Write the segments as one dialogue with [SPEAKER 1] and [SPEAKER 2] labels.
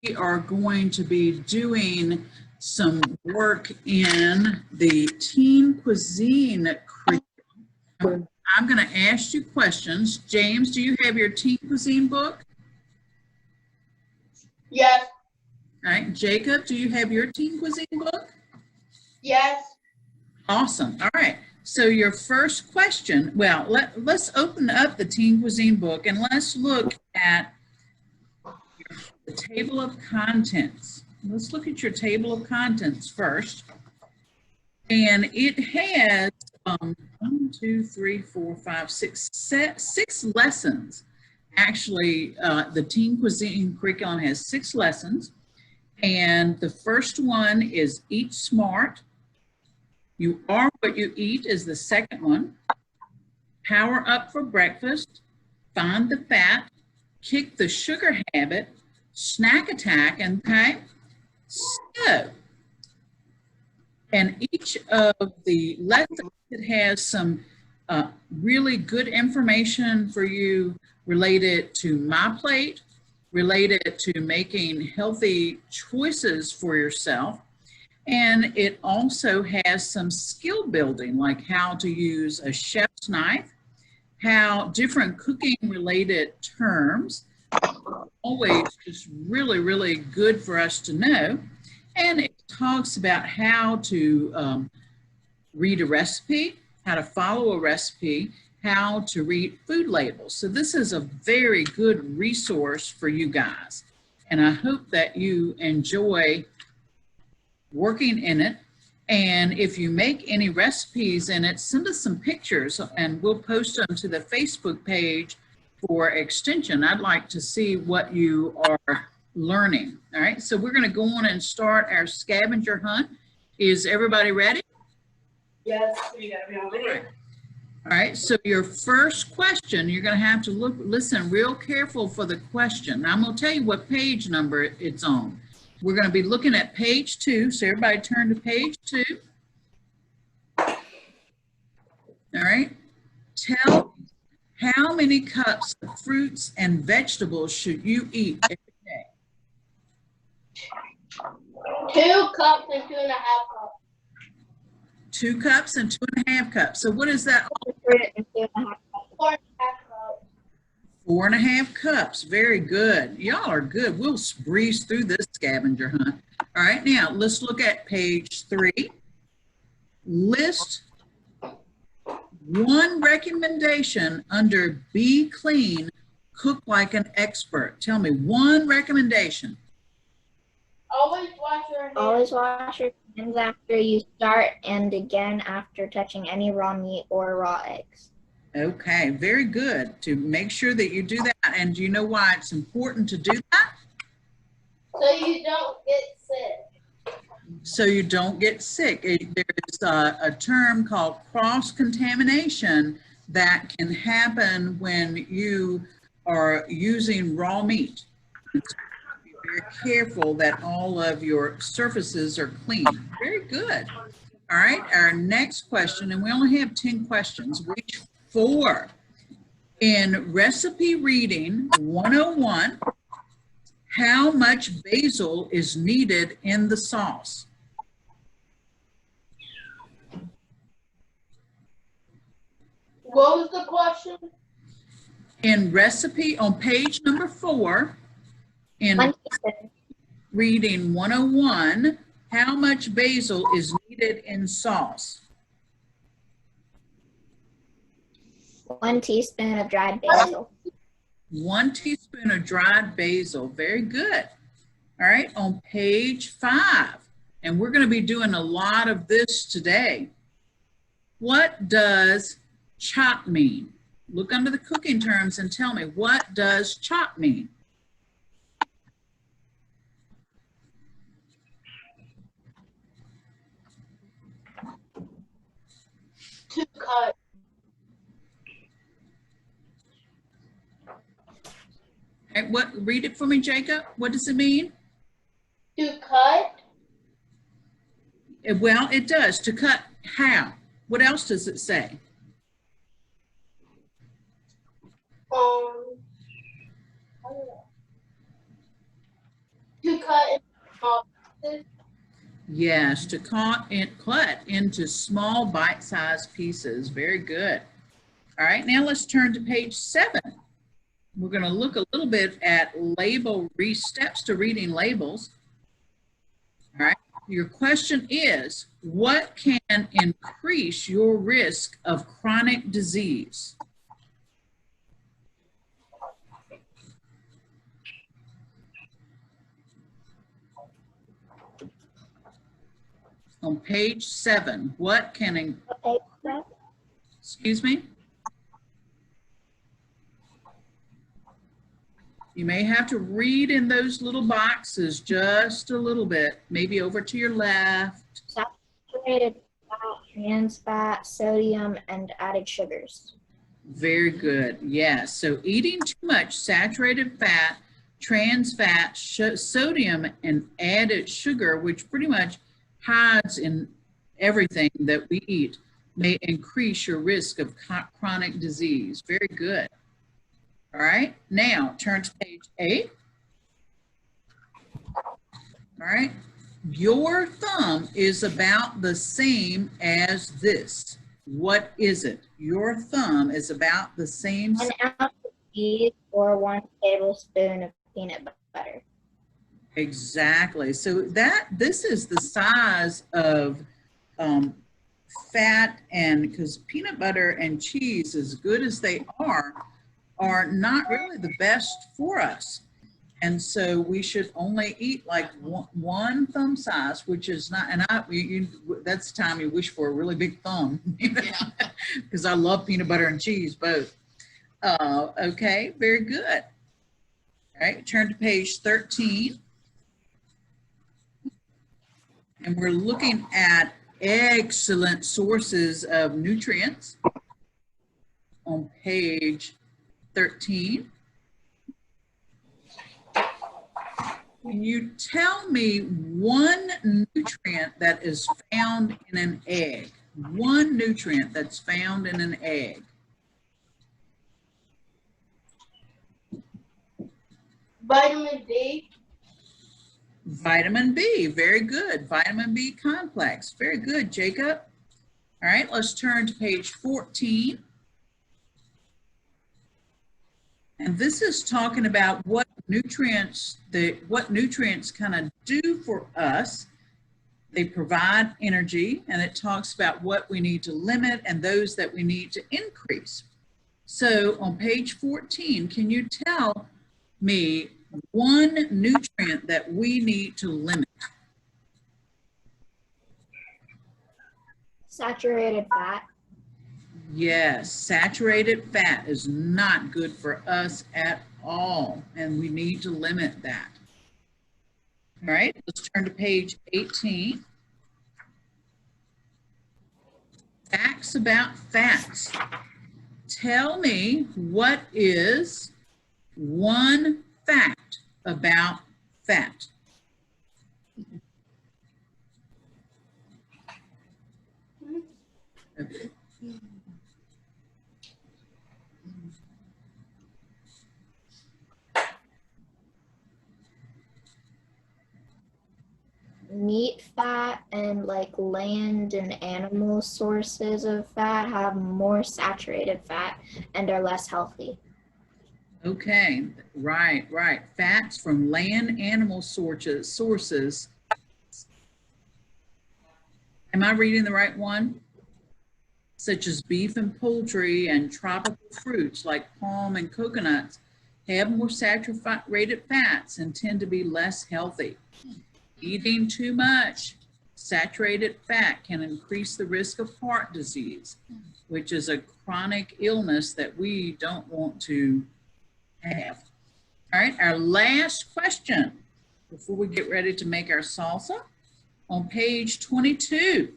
[SPEAKER 1] we are going to be doing some work in the Teen Cuisine curriculum. I'm going to ask you questions. James, do you have your Teen Cuisine book?
[SPEAKER 2] Yes.
[SPEAKER 1] All right. Jacob, do you have your Teen Cuisine book?
[SPEAKER 2] Yes.
[SPEAKER 1] Awesome. All right. So your first question, well, let's open up the Teen Cuisine book and let's look at the table of contents. Let's look at your table of contents first. And it has 1, 2, 3, 4, 5, 6, 6 lessons. Actually, the Teen Cuisine curriculum has 6 lessons. And the first one is Eat Smart. You Are What You Eat is the second one. Power Up for Breakfast. Find the Fat. Kick the Sugar Habit. Snack Attack. And okay, so, and each of the lessons, it has some really good information for you related to My Plate, related to making healthy choices for yourself. And it also has some skill building, like how to use a chef's knife, how different cooking related terms, always just really, really good for us to know. And it talks about how to read a recipe, how to follow a recipe, how to read food labels. So this is a very good resource for you guys. And I hope that you enjoy working in it. And if you make any recipes in it, send us some pictures and we'll post them to the Facebook page for extension. I'd like to see what you are learning. All right, so we're going to go on and start our scavenger hunt. Is everybody ready?
[SPEAKER 2] Yes. We gotta be on video.
[SPEAKER 1] All right, so your first question, you're going to have to listen real careful for the question. Now, I'm going to tell you what page number it's on. We're going to be looking at page 2, so everybody turn to page 2. All right, tell me, how many cups of fruits and vegetables should you eat every day?
[SPEAKER 2] 2 cups and 2.5 cups.
[SPEAKER 1] 2 cups and 2.5 cups. So what is that?
[SPEAKER 2] 4.5 cups.
[SPEAKER 1] 4.5 cups. Very good. Y'all are good. We'll breeze through this scavenger hunt. All right, now let's look at page 3. List one recommendation under Be Clean, Cook Like an Expert. Tell me one recommendation.
[SPEAKER 2] Always wash your hands.
[SPEAKER 3] Always wash your hands after you start and again after touching any raw meat or raw eggs.
[SPEAKER 1] Okay, very good. To make sure that you do that. And do you know why it's important to do that?
[SPEAKER 2] So you don't get sick.
[SPEAKER 1] So you don't get sick. There's a term called cross-contamination that can happen when you are using raw meat. So be very careful that all of your surfaces are clean. Very good. All right, our next question, and we only have 10 questions. We 4. In Recipe Reading 101, how much basil is needed in the sauce?
[SPEAKER 2] What was the question?
[SPEAKER 1] In Recipe, on page number 4, in
[SPEAKER 3] 1 teaspoon.
[SPEAKER 1] Reading 101, how much basil is needed in sauce?
[SPEAKER 3] 1 teaspoon of dried basil.
[SPEAKER 1] 1 teaspoon of dried basil. Very good. All right, on page 5, and we're going to be doing a lot of this today. What does chop mean? Look under the cooking terms and tell me, what does chop mean?
[SPEAKER 2] To cut.
[SPEAKER 1] Okay, read it for me, Jacob. What does it mean?
[SPEAKER 2] To cut.
[SPEAKER 1] Well, it does. To cut how? What else does it say?
[SPEAKER 2] I don't know. To
[SPEAKER 1] Yes, to cut into small bite-sized pieces. Very good. All right, now let's turn to page 7. We're going to look a little bit at steps to reading labels. All right, your question is, what can increase your risk of chronic disease? On page 7, what can, excuse me? You may have to read in those little boxes just a little bit, maybe over to your left.
[SPEAKER 3] Saturated fat, trans fat, sodium, and added sugars.
[SPEAKER 1] Very good. Yes. So eating too much saturated fat, trans fat, sodium, and added sugar, which pretty much hides in everything that we eat, may increase your risk of chronic disease. Very good. All right. Now turn to page 8. All right. Your thumb is about the same as this. What is it? Your thumb is about the same.
[SPEAKER 3] 1 ounce of cheese or 1 tablespoon of peanut butter.
[SPEAKER 1] Exactly. So this is the size of fat, and because peanut butter and cheese, as good as they are not really the best for us. And so we should only eat like one thumb size, which is not, and that's the time you wish for a really big thumb, because I love peanut butter and cheese both. Okay, very good. All right, turn to page 13. And we're looking at excellent sources of nutrients on page 13. Can you tell me one nutrient that is found in an egg? One nutrient that's found in an egg.
[SPEAKER 2] Vitamin D.
[SPEAKER 1] Vitamin B, very good. Vitamin B complex, very good, Jacob. All right, let's turn to page 14. And this is talking about what nutrients kind of do for us. They provide energy, and it talks about what we need to limit and those that we need to increase. So on page 14, can you tell me one nutrient that we need to limit?
[SPEAKER 3] Saturated fat.
[SPEAKER 1] Yes, saturated fat is not good for us at all, and we need to limit that. All right, let's turn to page 18. Facts about fats. Tell me what is one fact about fat. Okay.
[SPEAKER 3] Meat fat and like land and animal sources of fat have more saturated fat and are less healthy.
[SPEAKER 1] Okay, right. Fats from land animal sources. Am I reading the right one? Such as beef and poultry and tropical fruits like palm and coconuts have more saturated fats and tend to be less healthy. Eating too much saturated fat can increase the risk of heart disease, which is a chronic illness that we don't want to have. All right, our last question before we get ready to make our salsa. On page 22,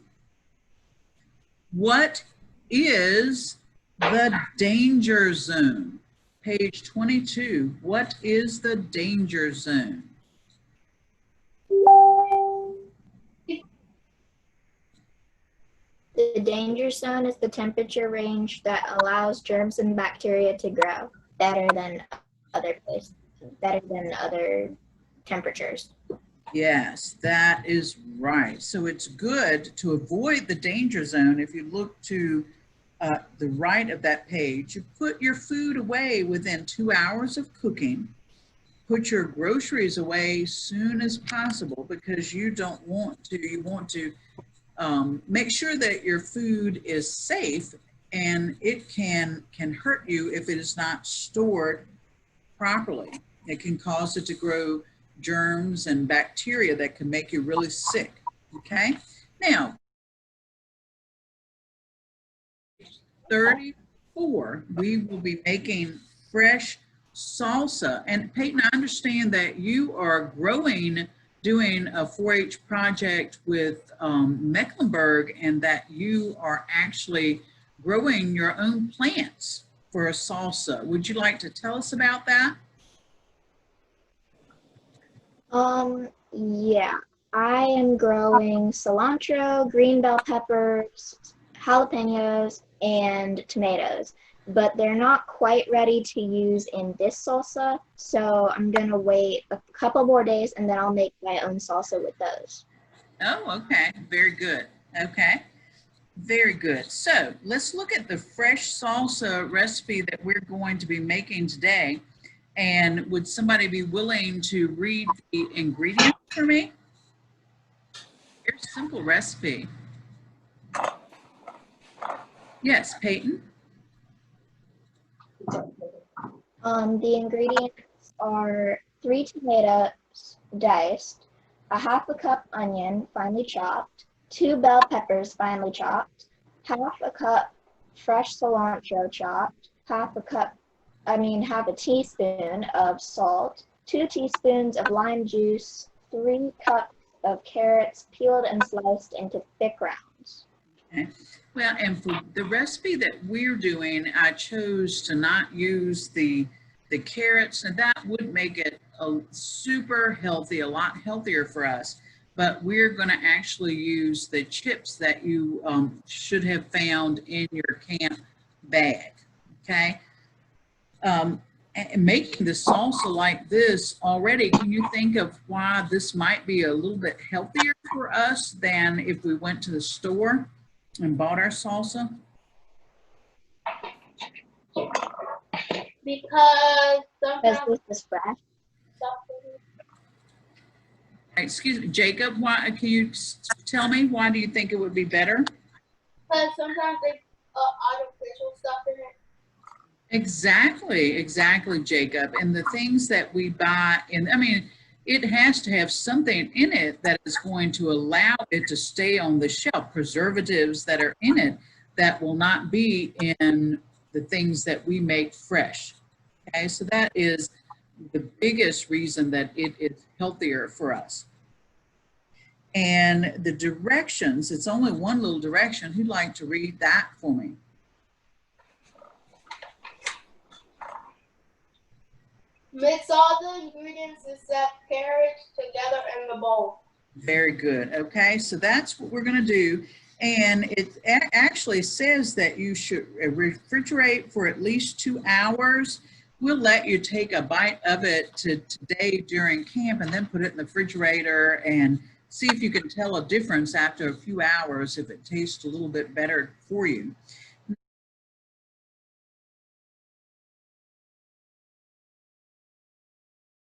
[SPEAKER 1] what is the danger zone? Page 22, what is the danger zone?
[SPEAKER 3] The danger zone is the temperature range that allows germs and bacteria to grow better than other temperatures.
[SPEAKER 1] Yes, that is right. So it's good to avoid the danger zone. If you look to the right of that page, you put your food away within 2 hours of cooking. Put your groceries away soon as possible because you don't want to, you want to make sure that your food is safe, and it can hurt you if it is not stored properly. It can cause it to grow germs and bacteria that can make you really sick. Okay, now 34, we will be making fresh salsa. And Peyton, I understand that you are growing, doing a 4-H project with Mecklenburg, and that you are actually growing your own plants for a salsa. Would you like to tell us about that?
[SPEAKER 3] Yeah, I am growing cilantro, green bell peppers, jalapenos, and tomatoes, but they're not quite ready to use in this salsa, so I'm gonna wait a couple more days and then I'll make my own salsa with those.
[SPEAKER 1] Oh, okay, very good. Okay. Very good. So let's look at the fresh salsa recipe that we're going to be making today. And would somebody be willing to read the ingredients for me? Very simple recipe. Yes, Peyton?
[SPEAKER 3] The ingredients are 3 tomatoes diced, a half a cup onion finely chopped, 2 bell peppers finely chopped, half a cup fresh cilantro chopped, half a teaspoon of salt, 2 teaspoons of lime juice, 3 cups of carrots peeled and sliced into thick rounds.
[SPEAKER 1] Okay. Well, and for the recipe that we're doing, I chose to not use the carrots, and that would make it a super healthy, a lot healthier for us. But we're going to actually use the chips that you should have found in your camp bag. Okay. And making the salsa like this already, can you think of why this might be a little bit healthier for us than if we went to the store and bought our salsa?
[SPEAKER 2] Because
[SPEAKER 3] Because
[SPEAKER 2] sometimes
[SPEAKER 3] this is fresh.
[SPEAKER 1] Excuse me, Jacob, why can you tell me why do you think it would be better?
[SPEAKER 2] sometimes they artificial stuff in it.
[SPEAKER 1] Exactly, Jacob. And the things that we buy, and I mean, it has to have something in it that is going to allow it to stay on the shelf, preservatives that are in it that will not be in the things that we make fresh. Okay, so that is the biggest reason that it is healthier for us. And the directions, it's only one little direction. Who'd like to read that for me?
[SPEAKER 2] Mix all the ingredients except carrots together in the bowl.
[SPEAKER 1] Very good. Okay, so that's what we're going to do. And it actually says that you should refrigerate for at least 2 hours. We'll let you take a bite of it today during camp and then put it in the refrigerator and see if you can tell a difference after a few hours if it tastes a little bit better for you.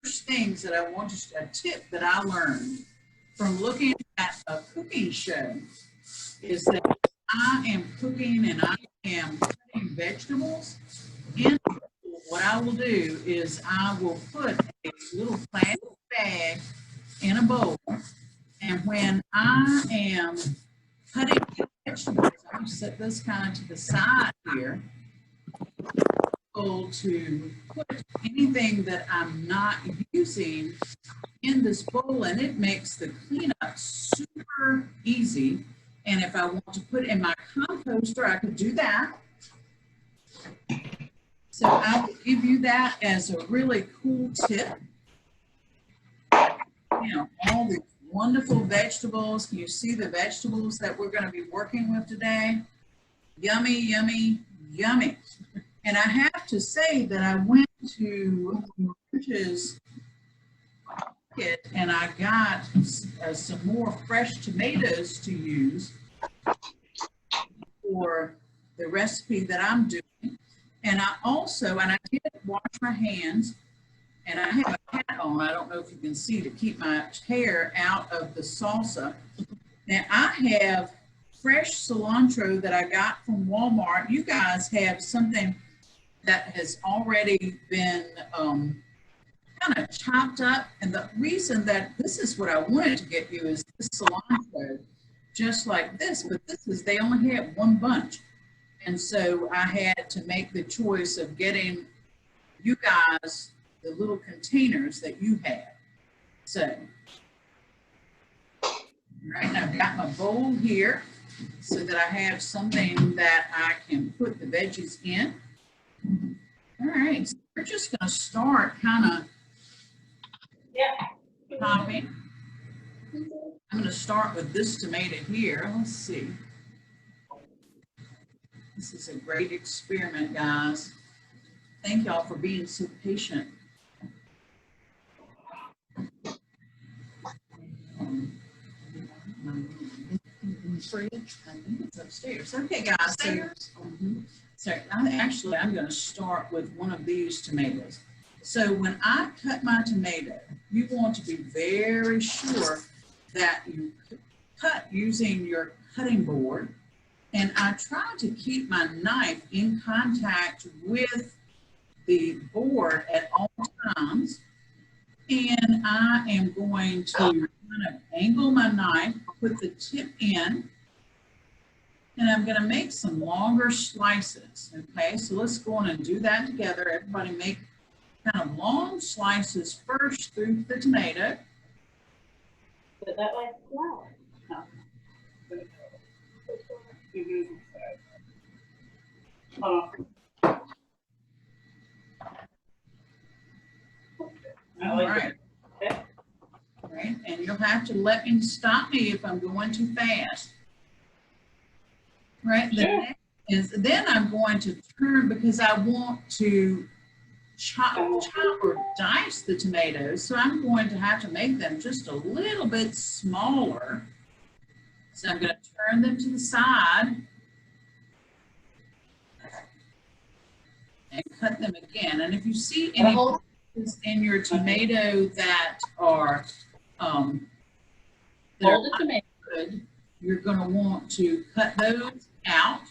[SPEAKER 1] First things that I want to, a tip that I learned from looking at a cooking show is that I am cooking and I am cutting vegetables in. What I will do is I will put a little plastic bag in a bowl, and when I am cutting vegetables, I'm going to set this kind of to the side here to put anything that I'm not using in this bowl, and it makes the cleanup super easy. And if I want to put it in my composter, I could do that. So I will give you that as a really cool tip. You know, all these wonderful vegetables. Can you see the vegetables that we're going to be working with today? Yummy, yummy, yummy. And I have to say that I went to March's it and I got some more fresh tomatoes to use for the recipe that I'm doing. And I did wash my hands, and I have a hat on. I don't know if you can see, to keep my hair out of the salsa. Now I have fresh cilantro that I got from Walmart. You guys have something that has already been kind of chopped up. And the reason that this is what I wanted to get you is this cilantro, just like this, but they only had one bunch. And so I had to make the choice of getting you guys the little containers that you have. So, all right, I've got my bowl here so that I have something that I can put the veggies in. All right, so we're just going to start kind of chopping. I'm going to start with this tomato here. Let's see. This is a great experiment, guys. Thank y'all for being so patient. Fridge. I think it's upstairs. Okay, guys. So I'm going to start with one of these tomatoes. So when I cut my tomato, you want to be very sure that you cut using your cutting board. And I try to keep my knife in contact with the board at all times. And I am going to kind of angle my knife, put the tip in, and I'm going to make some longer slices. Okay, so let's go on and do that together. Everybody make kind of long slices first through the tomato.
[SPEAKER 2] Put that like flour.
[SPEAKER 4] No.
[SPEAKER 1] All right. All right, and you'll have to stop me if I'm going too fast. Right, the next is, then I'm going to turn, because I want to chop or dice the tomatoes, so I'm going to have to make them just a little bit smaller. So I'm going to turn them to the side and cut them again. And if you see any in your tomato that are good, you're going to want to cut those out.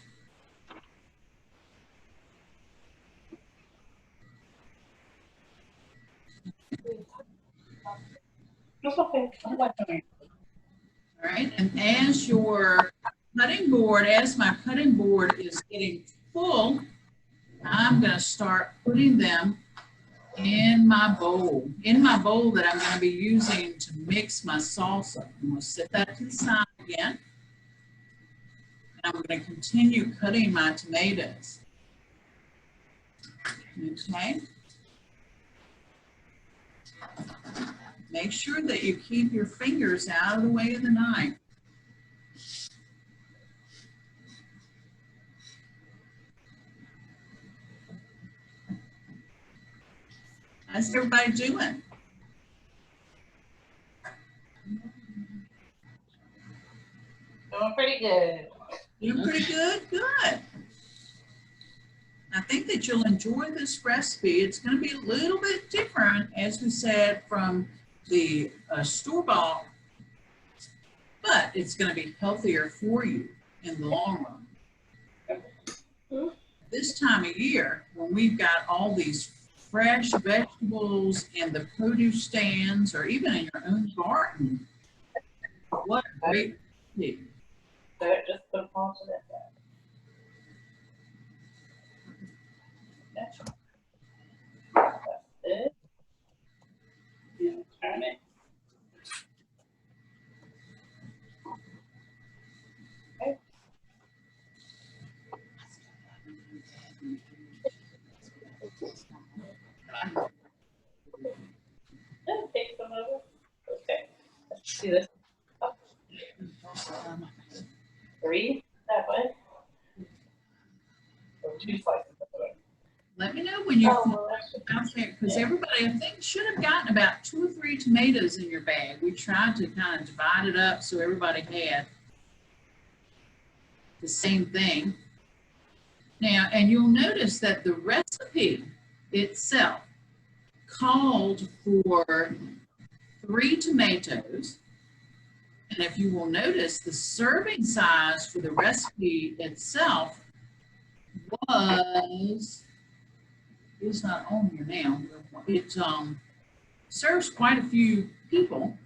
[SPEAKER 4] That's okay.
[SPEAKER 1] All right, and as your cutting board, as my cutting board is getting full, I'm going to start putting them in my bowl that I'm going to be using to mix my salsa. I'm going to set that to the side again. And I'm going to continue cutting my tomatoes. Okay. Make sure that you keep your fingers out of the way of the knife. How's everybody doing?
[SPEAKER 4] Doing pretty good.
[SPEAKER 1] Doing pretty good? Good. I think that you'll enjoy this recipe. It's going to be a little bit different, as we said, from the store-bought, but it's going to be healthier for you in the long run. This time of year, when we've got all these fresh vegetables in the produce stands or even in your own garden, what a great recipe.
[SPEAKER 4] Just put them onto that. That's it. And turn it. Okay. Take some of it. Okay. Let's see this. Oh. 3 that way. Or 2 slices that way.
[SPEAKER 1] Let me know know when you
[SPEAKER 4] Oh,
[SPEAKER 1] out there, because everybody, I think, should have gotten about 2 or 3 tomatoes in your bag. We tried to kind of divide it up so everybody had the same thing. Now, and you'll notice that the recipe itself called for 3 tomatoes. And if you will notice, the serving size for the recipe itself was, it's not on here now. It serves quite a few people.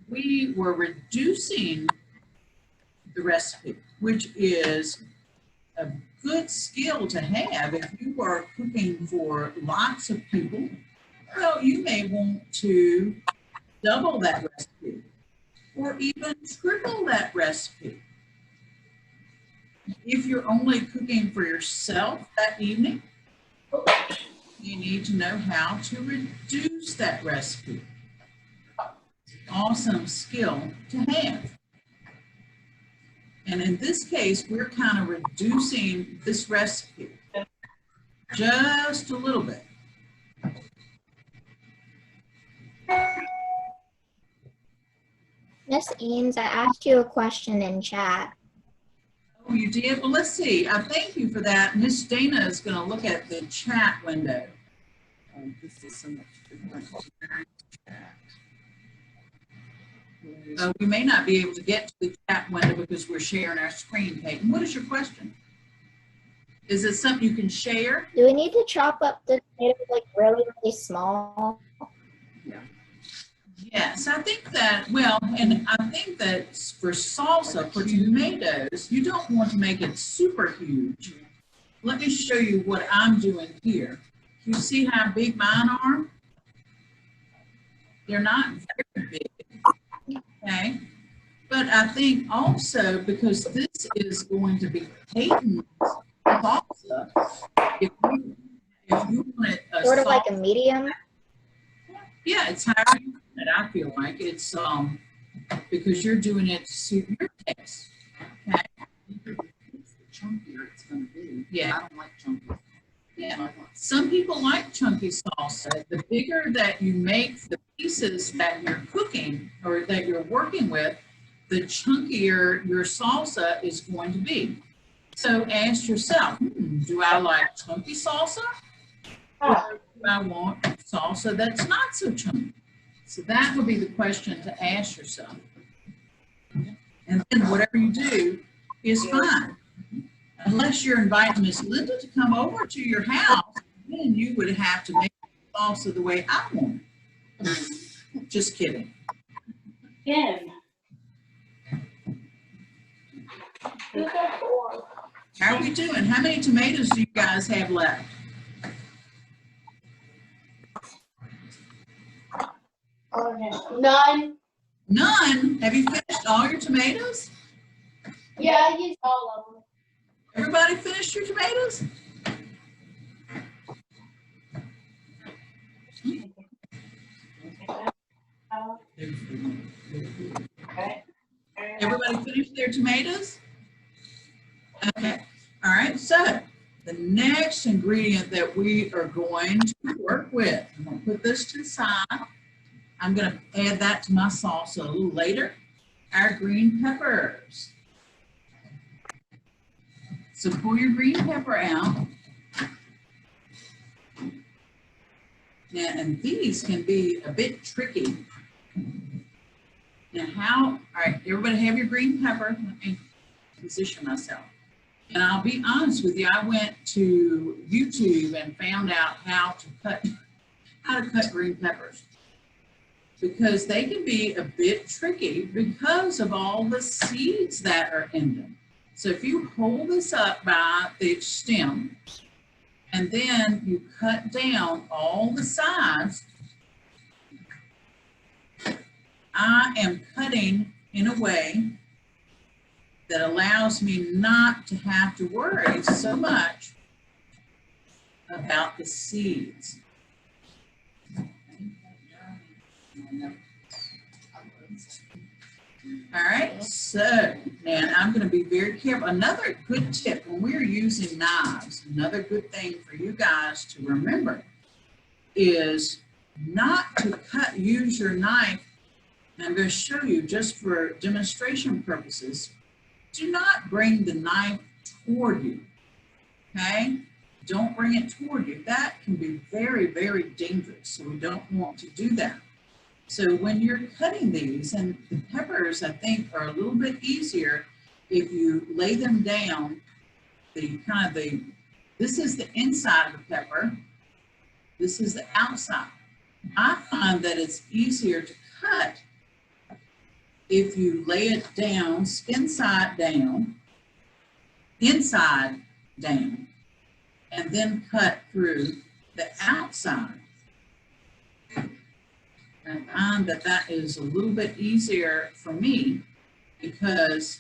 [SPEAKER 1] We were reducing the recipe, which is a good skill to have if you are cooking for lots of people. Well, you may want to double that recipe or even triple that recipe. If you're only cooking for yourself that evening, you need to know how to reduce that recipe. Awesome skill to have. And in this case, we're kind of reducing this recipe just a little bit.
[SPEAKER 3] Miss Eames, I asked you a question in chat.
[SPEAKER 1] Oh, you did? Well, let's see. I thank you for that. Miss Dana is going to look at the chat window. Oh, this is so much different. We may not be able to get to the chat window because we're sharing our screen, Peyton. What is your question? Is it something you can share?
[SPEAKER 3] Do we need to chop up the tomatoes like really, really small?
[SPEAKER 1] Yes, I think that, well, and I think that for salsa, for tomatoes, you don't want to make it super huge. Let me show you what I'm doing here. You see how big mine are? They're not very big, okay? But I think also because this is going to be Peyton's salsa, if you want it
[SPEAKER 3] Sort of like a medium?
[SPEAKER 1] yeah, it's higher than it, I feel like. It's because you're doing it to suit your taste. Okay.
[SPEAKER 5] The chunkier it's going to be.
[SPEAKER 1] Yeah.
[SPEAKER 5] I don't like chunky.
[SPEAKER 1] Yeah. Some people like chunky salsa. The bigger that you make the pieces that you're cooking or that you're working with, the chunkier your salsa is going to be. So ask yourself, do I like chunky salsa? Or do I want salsa that's not so chunky? So that would be the question to ask yourself. And then whatever you do is fine. Unless you're inviting Miss Linda to come over to your house, then you would have to make salsa the way I want it. Just kidding.
[SPEAKER 4] again.
[SPEAKER 1] How are we doing? How many tomatoes do you guys have left?
[SPEAKER 2] None.
[SPEAKER 1] None? Have you finished all your tomatoes?
[SPEAKER 2] Yeah, I used all of them.
[SPEAKER 1] Everybody finished your tomatoes? Everybody finished their tomatoes? Okay. All right. So the next ingredient that we are going to work with, I'm going to put this to the side. I'm going to add that to my salsa a little later. Our green peppers. So pull your green pepper out. Now, and these can be a bit tricky. Now all right, everybody have your green pepper. Let me position myself. And I'll be honest with you, I went to YouTube and found out how to cut green peppers because they can be a bit tricky because of all the seeds that are in them. So if you hold this up by the stem and then you cut down all the sides, I am cutting in a way that allows me not to have to worry so much about the seeds. All right, so now I'm going to be very careful. Another good tip when we're using knives, another good thing for you guys to remember is not to use your knife. And I'm going to show you just for demonstration purposes. Do not bring the knife toward you, okay? Don't bring it toward you. That can be very, very dangerous, so we don't want to do that. So when you're cutting these, and the peppers, I think, are a little bit easier if you lay them down, this is the inside of the pepper, this is the outside. I find that it's easier to cut if you lay it down, skin side down, inside down, and then cut through the outside. I find that that is a little bit easier for me because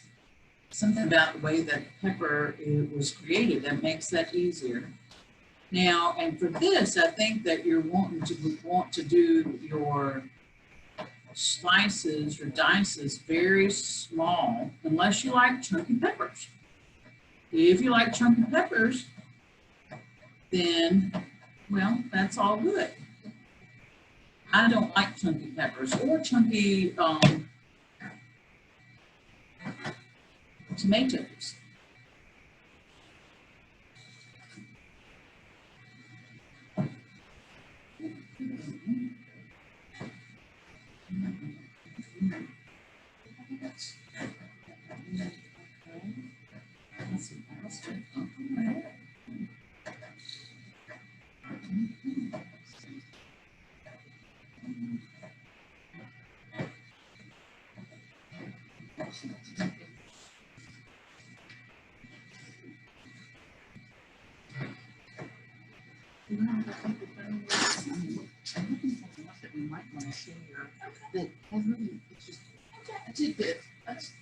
[SPEAKER 1] something about the way that pepper was created that makes that easier. Now, and for this, I think that you're want to do your slices or dices very small, unless you like chunky peppers. If you like chunky peppers, then, well, that's all good. I don't like chunky peppers or chunky tomatoes.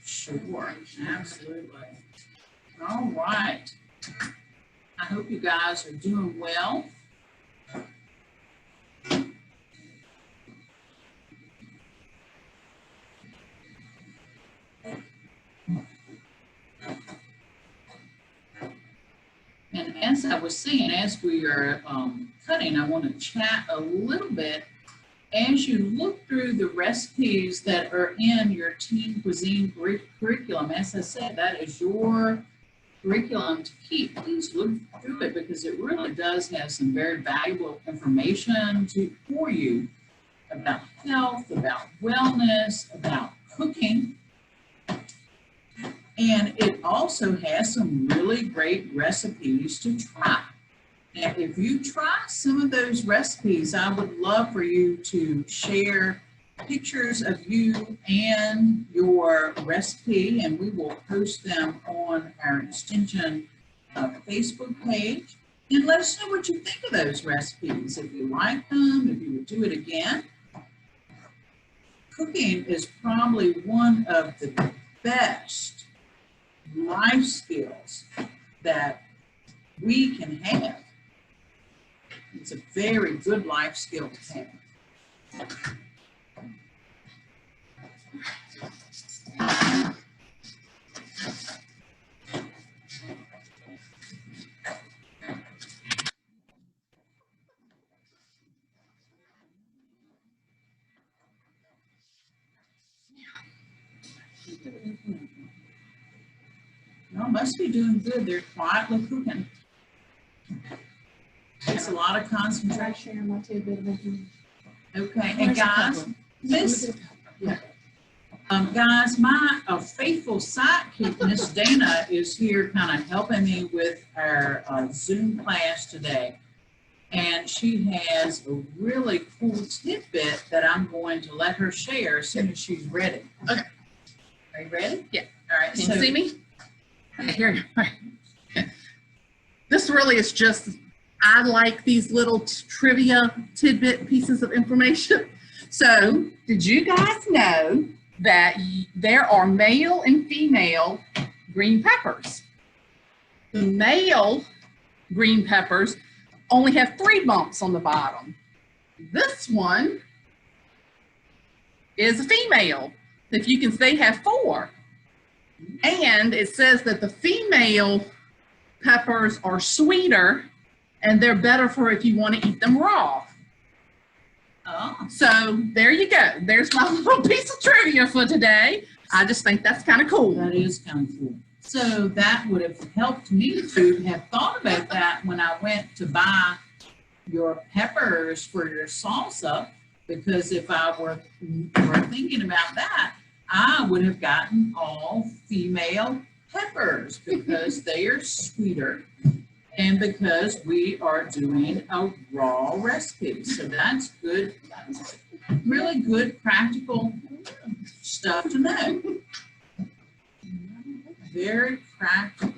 [SPEAKER 1] Sure, absolutely. All right. I hope you guys are doing well. And as I was saying, as we are cutting, I want to chat a little bit. As you look through the recipes that are in your Teen Cuisine curriculum, as I said, that is your curriculum to keep. Please look through it because it really does have some very valuable information for you about health, about wellness, about cooking. And it also has some really great recipes to try. Now, if you try some of those recipes, I would love for you to share pictures of you and your recipe, and we will post them on our Extension Facebook page. And let us know what you think of those recipes, if you like them, if you would do it again. Cooking is probably one of the best life skills that we can have. It's a very good life skill to have. Well, must be doing good. They're quietly cooking. Takes a lot of concentration. Okay, and guys, guys, my faithful sidekick, Miss Dana, is here kind of helping me with our Zoom class today. And she has a really cool tidbit that I'm going to let her share as soon as she's ready.
[SPEAKER 6] Okay.
[SPEAKER 1] Are you ready?
[SPEAKER 6] Yeah.
[SPEAKER 1] All right.
[SPEAKER 6] Can you see me? Okay, here you are. This really is just, I like these little trivia tidbit pieces of information. So, did you guys know that there are male and female green peppers? The male green peppers only have 3 bumps on the bottom. This one is a female. If you can, they have 4. And it says that the female peppers are sweeter and they're better for if you want to eat them raw.
[SPEAKER 1] Oh,
[SPEAKER 6] So there you go. There's my little piece of trivia for today. I just think that's kind of cool.
[SPEAKER 1] that is kind of cool. So that would have helped me to have thought about that when I went to buy your peppers for your salsa, because if I were thinking about that, I would have gotten all female peppers because they are sweeter and because we are doing a raw recipe. So that's good. That's really good practical stuff to know. Very practical.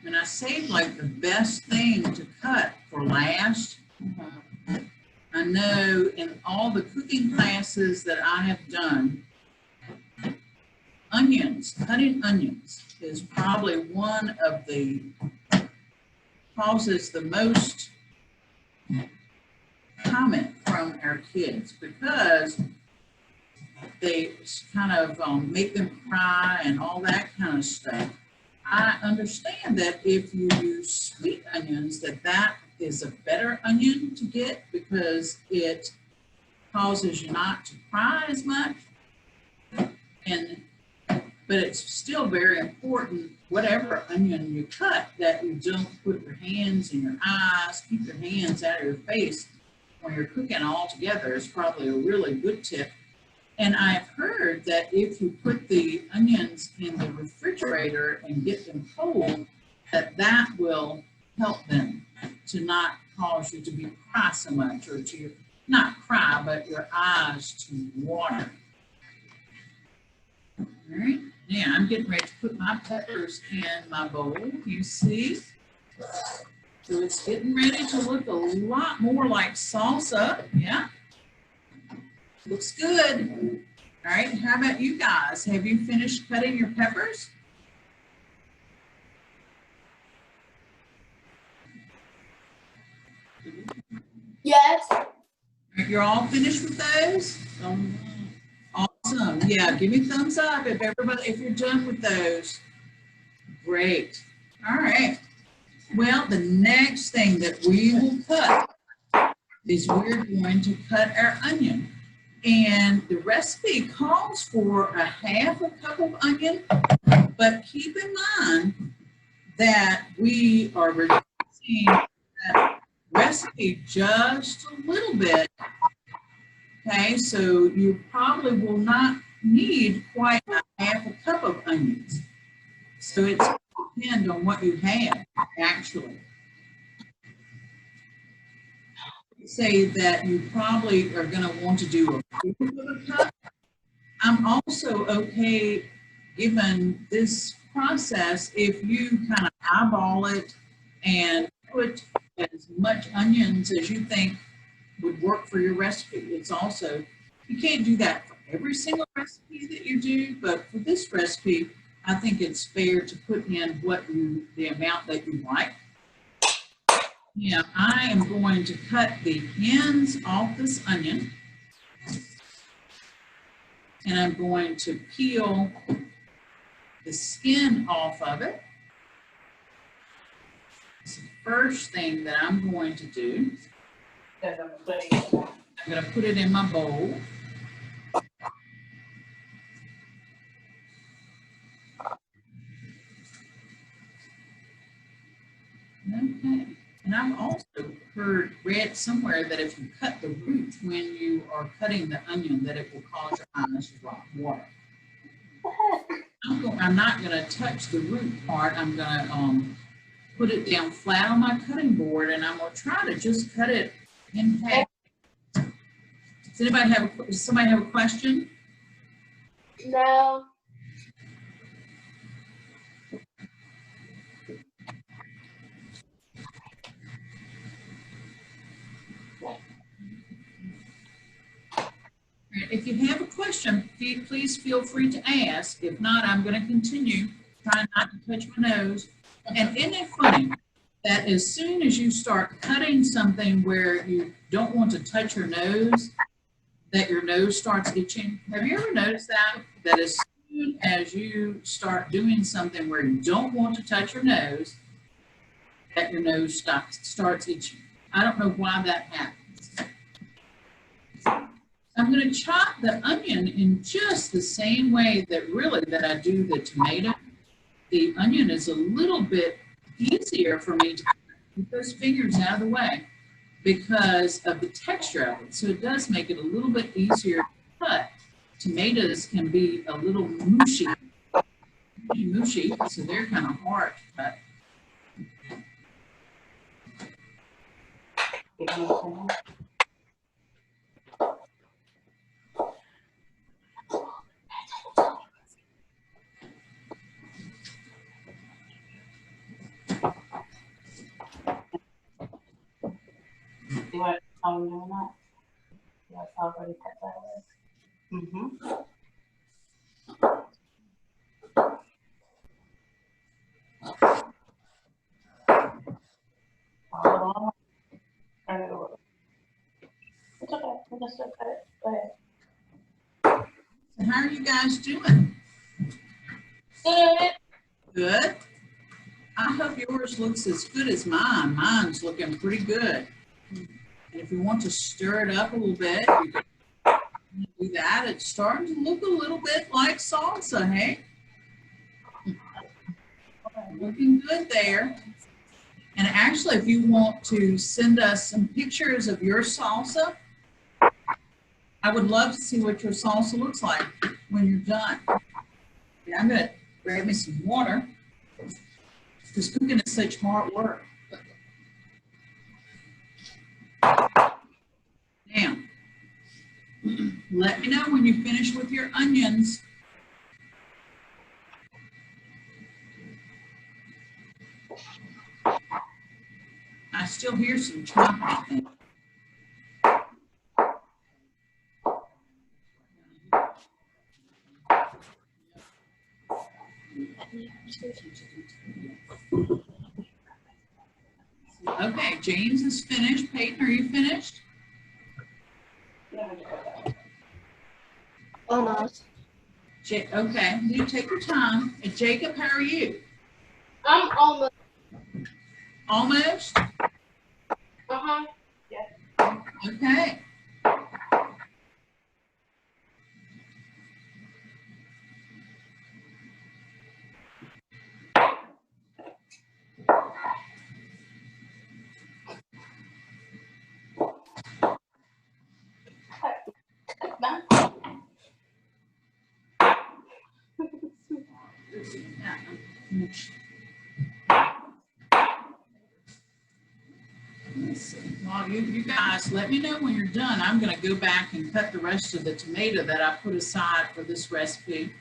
[SPEAKER 1] And I saved like the best thing to cut for last. I know in all the cooking classes that I have done, cutting onions is probably one of the causes the most comment from our kids because they kind of make them cry and all that kind of stuff. I understand that if you use sweet onions, that is a better onion to get because it causes you not to cry as much. But it's still very important, whatever onion you cut, that you don't put your hands in your eyes, keep your hands out of your face when you're cooking all together is probably a really good tip. And I've heard that if you put the onions in the refrigerator and get them cold, that will help them to not cause you to cry so much, or to not cry, but your eyes to water. All right, now I'm getting ready to put my peppers in my bowl, you see. So it's getting ready to look a lot more like salsa, yeah. Looks good. All right, how about you guys? Have you finished cutting your peppers?
[SPEAKER 2] Yes.
[SPEAKER 1] You're all finished with those? Awesome. Yeah, give me thumbs up if you're done with those. Great. All right. Well, the next thing that we will cut is we're going to cut our onion. And the recipe calls for a half a cup of onion, but keep in mind that we are reducing that recipe just a little bit. Okay, so you probably will not need quite a half a cup of onions. So it's going to depend on what you have, actually. Say that you probably are going to want to do a quarter of a cup. I'm also okay, given this process, if you kind of eyeball it and put as much onions as you think would work for your recipe. It's also, you can't do that for every single recipe that you do, but for this recipe, I think it's fair to put in the amount that you like. Yeah, I am going to cut the ends off this onion, and I'm going to peel the skin off of it. It's the first thing that I'm going to do. I'm going to put it in my bowl. Okay. And I've also read somewhere that if you cut the root when you are cutting the onion, that it will cause your eyes to drop water. I'm not going to touch the root part. I'm going to put it down flat on my cutting board, and I'm going to try to just cut it in half. Does somebody have a question?
[SPEAKER 2] No.
[SPEAKER 1] if you have a question, please feel free to ask. If not, I'm going to continue trying not to touch my nose. And isn't it funny that as soon as you start cutting something where you don't want to touch your nose, that your nose starts itching? Have you ever noticed that? That as soon as you start doing something where you don't want to touch your nose, that your nose starts itching. I don't know why that happens. I'm going to chop the onion in just the same way that I do the tomato. The onion is a little bit easier for me to keep those fingers out of the way because of the texture of it. So it does make it a little bit easier to cut. Tomatoes can be a little mushy, so they're kind of hard to cut.
[SPEAKER 4] You want how I'm doing that? Yes, I've already cut that away. Turn it over. It's okay. We'll just cut it. Go ahead.
[SPEAKER 1] So how are you guys doing?
[SPEAKER 4] Good.
[SPEAKER 1] Good. I hope yours looks as good as mine. Mine's looking pretty good. And if you want to stir it up a little bit, you can do that. It's starting to look a little bit like salsa, hey? Looking good there. And actually, if you want to send us some pictures of your salsa, I would love to see what your salsa looks like when you're done. Yeah, I'm gonna grab me some water because cooking is such hard work. Now, let me know when you finish with your onions. I still hear some chopping. Okay, James is finished. Peyton, are you finished?
[SPEAKER 3] Almost.
[SPEAKER 1] Okay, you take your time. And Jacob, how are you?
[SPEAKER 2] I'm almost.
[SPEAKER 1] Almost?
[SPEAKER 2] Yeah.
[SPEAKER 1] Okay. Let's see. Well, you guys, let me know when you're done. I'm going to go back and cut the rest of the tomato that I put aside for this recipe.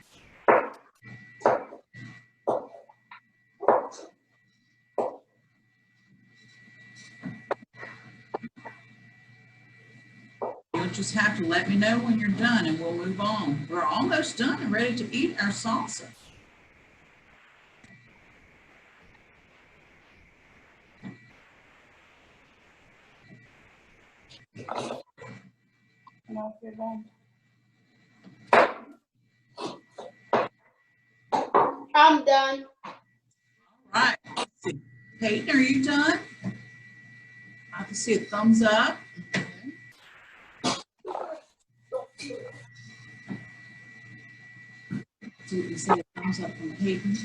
[SPEAKER 1] You'll just have to let me know when you're done and we'll move on. We're almost done and ready to eat our salsa.
[SPEAKER 4] No, you're done.
[SPEAKER 2] I'm done.
[SPEAKER 1] All right. Let's see. Peyton, are you done? I can see a thumbs up. So you see a thumbs up from Peyton?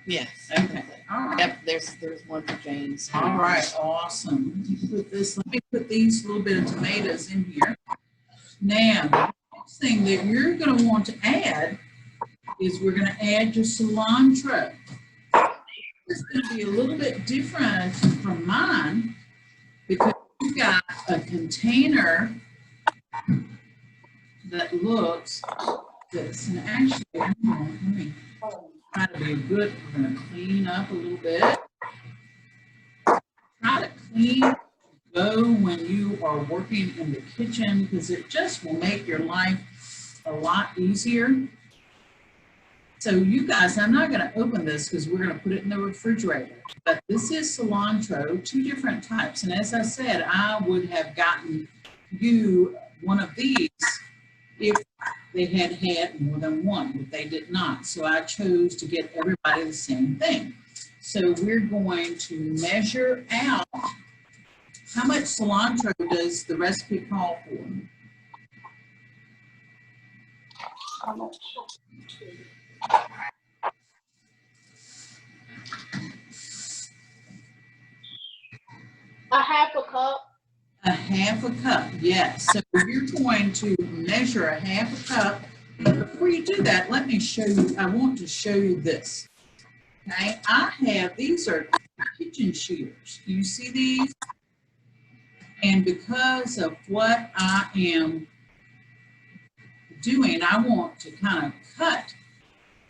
[SPEAKER 6] Yes.
[SPEAKER 1] Okay. All right.
[SPEAKER 6] Yep, there's one for James.
[SPEAKER 1] All right, awesome. Let me put these little bit of tomatoes in here. Now, the next thing that you're going to want to add is we're going to add your cilantro. This is going to be a little bit different from mine because you've got a container that looks like this. And actually, let me try to be good. We're going to clean up a little bit. Try to clean go when you are working in the kitchen because it just will make your life a lot easier. So you guys, I'm not going to open this because we're going to put it in the refrigerator, but this is cilantro, 2 different types. And as I said, I would have gotten you one of these if they had had more than one, but they did not. So I chose to get everybody the same thing. So we're going to measure out how much cilantro does the recipe call for?
[SPEAKER 4] How much?
[SPEAKER 2] A half a cup.
[SPEAKER 1] A half a cup, yes. So you're going to measure a half a cup. Before you do that, let me show you, I want to show you this. Okay, I have, these are kitchen shears. Do you see these? And because of what I am doing, I want to kind of cut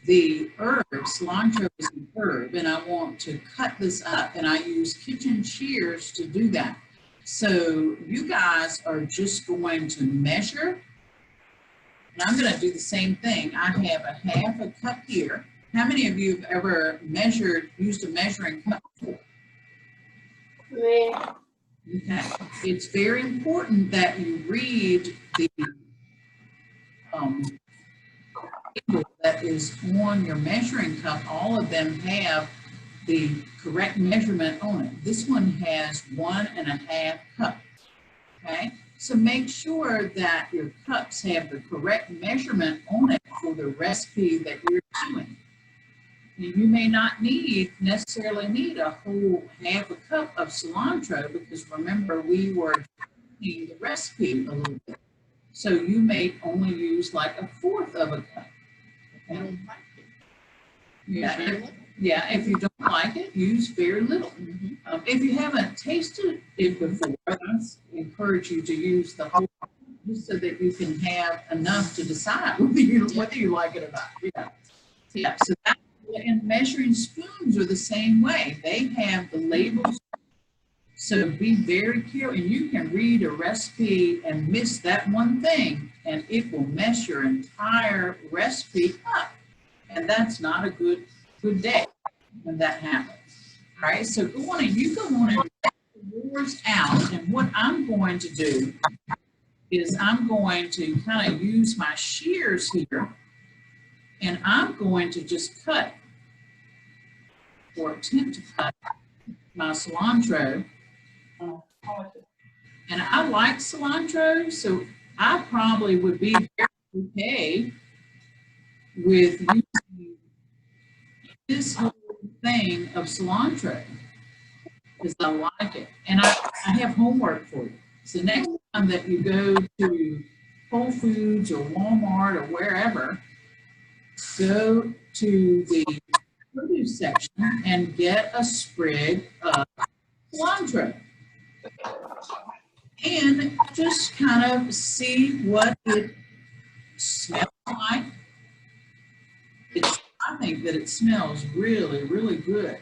[SPEAKER 1] the herb. Cilantro is an herb, and I want to cut this up, and I use kitchen shears to do that. So you guys are just going to measure, and I'm going to do the same thing. I have a half a cup here. How many of you have ever used a measuring cup before?
[SPEAKER 2] Me.
[SPEAKER 1] Okay. It's very important that you read the label that is on your measuring cup. All of them have the correct measurement on it. This one has 1.5 cup. Okay, so make sure that your cups have the correct measurement on it for the recipe that you're doing. And you may not necessarily need a whole half a cup of cilantro because remember we were doing the recipe a little bit. So you may only use like 1/4 of a cup. Okay? Yeah, if you don't like it, use very little. If you haven't tasted it before, I encourage you to use the whole, just so that you can have enough to decide whether you like it or not. Yeah. So that, and measuring spoons are the same way. They have the labels. So be very careful, and you can read a recipe and miss that one thing, and it will mess your entire recipe up. And that's not a good day when that happens. All right, so go on and you go on and measure yours out. And what I'm going to do is I'm going to kind of use my shears here, and I'm going to just cut or attempt to cut my cilantro. And I like cilantro, so I probably would be very okay with using this whole thing of cilantro because I like it. And I have homework for you. So next time that you go to Whole Foods or Walmart or wherever, go to the produce section and get a sprig of cilantro. And just kind of see what it smells like. I think that it smells really, really good.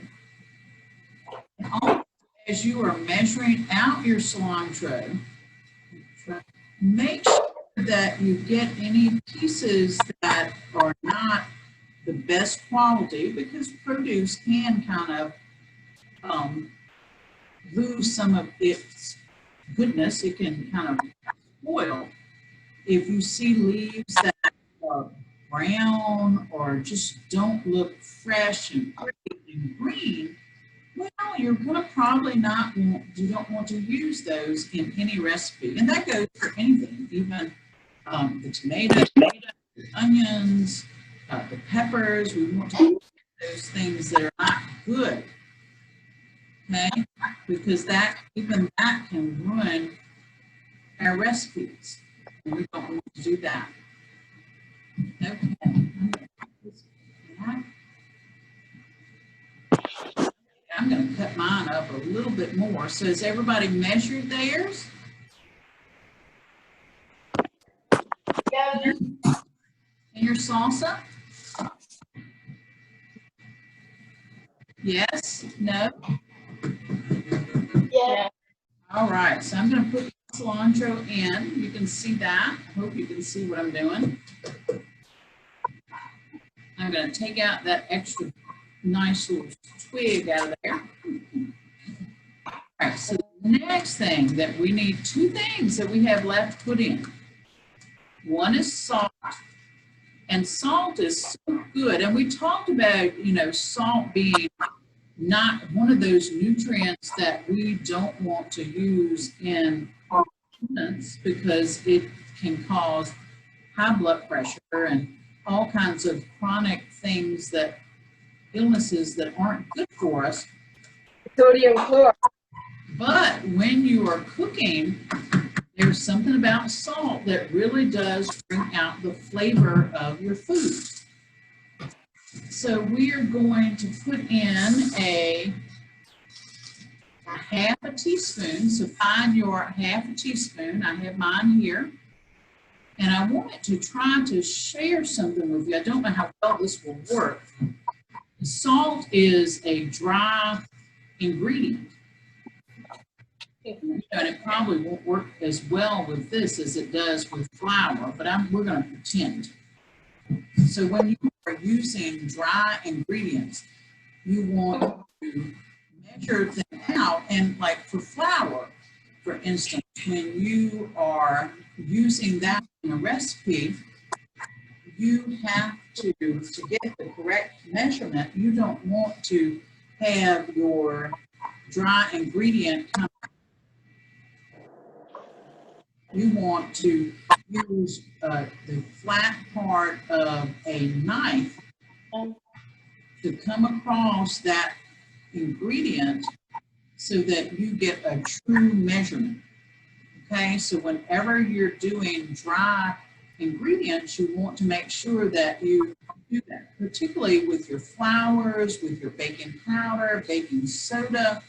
[SPEAKER 1] And also, as you are measuring out your cilantro, make sure that you get any pieces that are not the best quality because produce can kind of lose some of its goodness. It can kind of spoil. If you see leaves that are brown or just don't look fresh and pretty and green, well, you're going to probably you don't want to use those in any recipe. And that goes for anything, even the tomatoes, the onions, the peppers. We want to use those things that are not good. Okay, because even that can ruin our recipes, and we don't want to do that. Okay, I'm going to cut mine up a little bit more. So has everybody measured theirs?
[SPEAKER 2] Yeah.
[SPEAKER 1] And your salsa? Yes? No?
[SPEAKER 2] Yeah.
[SPEAKER 1] All right, so I'm going to put cilantro in. You can see that. I hope you can see what I'm doing. I'm going to take out that extra nice little twig out of there. All right, so the next thing that we need, two things that we have left to put in. One is salt, and salt is so good. And we talked about, you know, salt being not one of those nutrients that we don't want to use in our plants because it can cause high blood pressure and all kinds of chronic things, that illnesses that aren't good for us.
[SPEAKER 2] Sodium chloride.
[SPEAKER 1] But when you are cooking, there's something about salt that really does bring out the flavor of your food. So we are going to put in a half a teaspoon. So find your half a teaspoon. I have mine here. And I wanted to try to share something with you. I don't know how well this will work. Salt is a dry ingredient. And it probably won't work as well with this as it does with flour, but we're going to pretend. So when you are using dry ingredients, you want to measure them out. And like for flour, for instance, when you are using that in a recipe, you have to get the correct measurement, you don't want to have your dry ingredient come. You want to use the flat part of a knife to come across that ingredient so that you get a true measurement. Okay, so whenever you're doing dry ingredients, you want to make sure that you do that, particularly with your flours, with your baking powder, baking soda.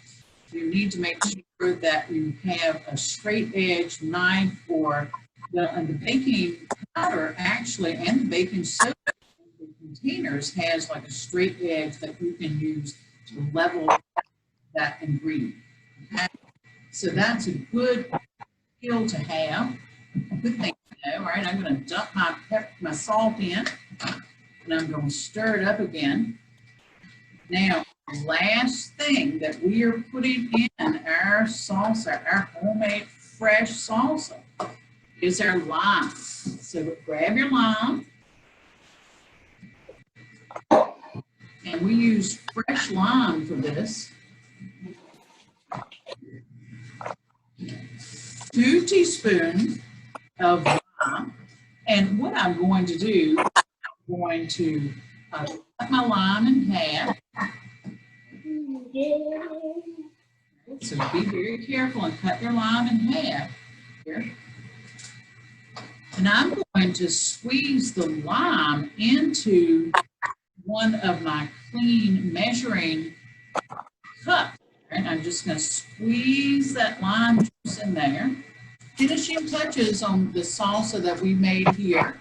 [SPEAKER 1] You need to make sure that you have a straight edge knife, or the baking powder actually, and the baking soda in the containers has like a straight edge that you can use to level that ingredient. Okay? So that's a good skill to have, a good thing to know. All right, I'm going to dump my salt in, and I'm going to stir it up again. Now, the last thing that we are putting in our salsa, our homemade fresh salsa, is our lime. So grab your lime, and we use fresh lime for this. 2 teaspoons of lime. And what I'm going to do, I'm going to cut my lime in half. So be very careful and cut your lime in half here. And I'm going to squeeze the lime into one of my clean measuring cups. And I'm just going to squeeze that lime juice in there. Finishing touches on the salsa that we made here.